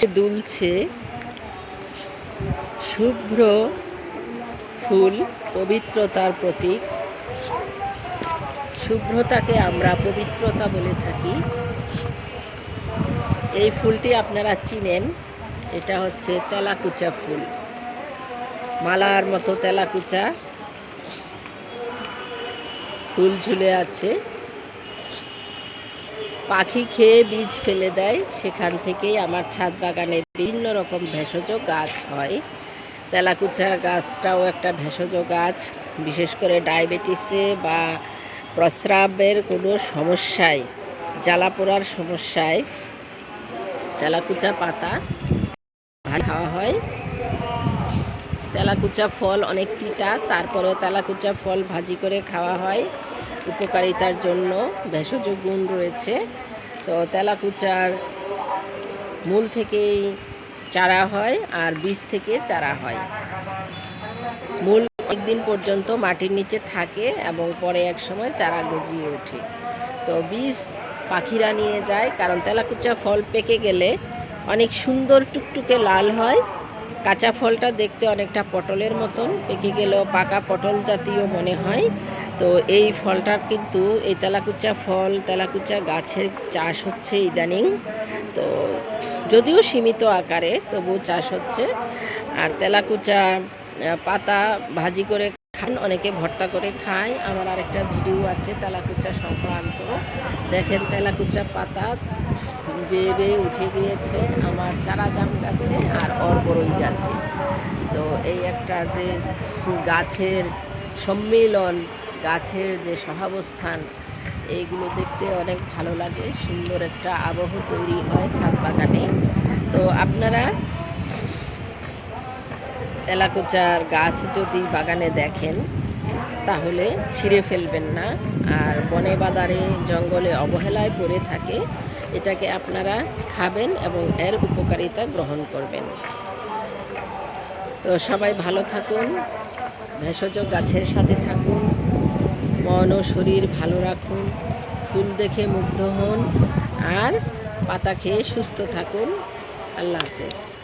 দুলছে শুভ্র ফুল, পবিত্রতার প্রতীক। শুভ্রতাকে আমরা পবিত্রতা বলে থাকি। এই ফুলটি আপনারা চিনেন, এটা হচ্ছে তেলাকুচা ফুল। মালার মতো তেলাকুচা ফুল ঝুলে আছে। পাখি খেয়ে বীজ ফেলে দেয়, সেখান থেকেই আমার ছাদ বাগানে বিভিন্ন রকম ভেষজ গাছ হয়। তেলাকুচা গাছটাও একটা ভেষজ গাছ। বিশেষ করে ডায়াবেটিসে বা প্রস্রাবের কোনো সমস্যায়, জ্বালা পোড়ার সমস্যায় তেলাকুচা পাতা খাওয়া হয়। তেলাকুচা ফল অনেক তিতা, তারপরেও তেলাকুচা ফল ভাজি করে খাওয়া হয়। উপকারিতার জন্য ভেষজ গুণ রয়েছে। তো তেলাকুচার মূল থেকেই চারা হয় আর বীজ থেকে চারা হয়। মূল একদিন পর্যন্ত মাটির নিচে থাকে এবং পরে এক সময় চারা গজিয়ে ওঠে। তো বীজ পাখিরা নিয়ে যায়, কারণ তেলাকুচা ফল পেকে গেলে অনেক সুন্দর টুকটুকে লাল হয়। কাঁচা ফলটা দেখতে অনেকটা পটলের মতন, পেকে গেলেও পাকা পটল জাতীয় মনে হয়। তো এই ফলটা কিন্তু, এই তেলাকুচা ফল, তেলাকুচা গাছের চাষ হচ্ছে ইদানিং। তো যদিও সীমিত আকারে, তবু চাষ হচ্ছে। আর তেলাকুচা পাতা ভাজি করে খান, অনেকে ভর্তা করে খায়। আমার আরেকটা ভিডিও আছে তেলাকুচা সংক্রান্ত। দেখেন তেলাকুচা পাতা বেয়ে বেয়ে উঠে গিয়েছে আমার চারা জাম গাছে আর অরবরই গাছে। তো এই একটা যে গাছের সম্মিলন, গাছের যে সহাবস্থান, এইগুলো দেখতে অনেক ভালো লাগে। সুন্দর একটা আবহ তৈরি হয় ছাদ বাগানে। তো আপনারা তেলাকুচার গাছ যদি বাগানে দেখেন তাহলে ছিঁড়ে ফেলবেন না। আর বনে বাদারে জঙ্গলে অবহেলায় পড়ে থাকে, এটাকে আপনারা খাবেন এবং এর উপকারিতা গ্রহণ করবেন। তো সবাই ভালো থাকুন, ভেষজ গাছের সাথে থাকুন, মন ও শরীর ভালো রাখুন, ফুল দেখে মুগ্ধ হন আর পাতা খেয়ে সুস্থ থাকুন। আল্লাহ হাফেজ।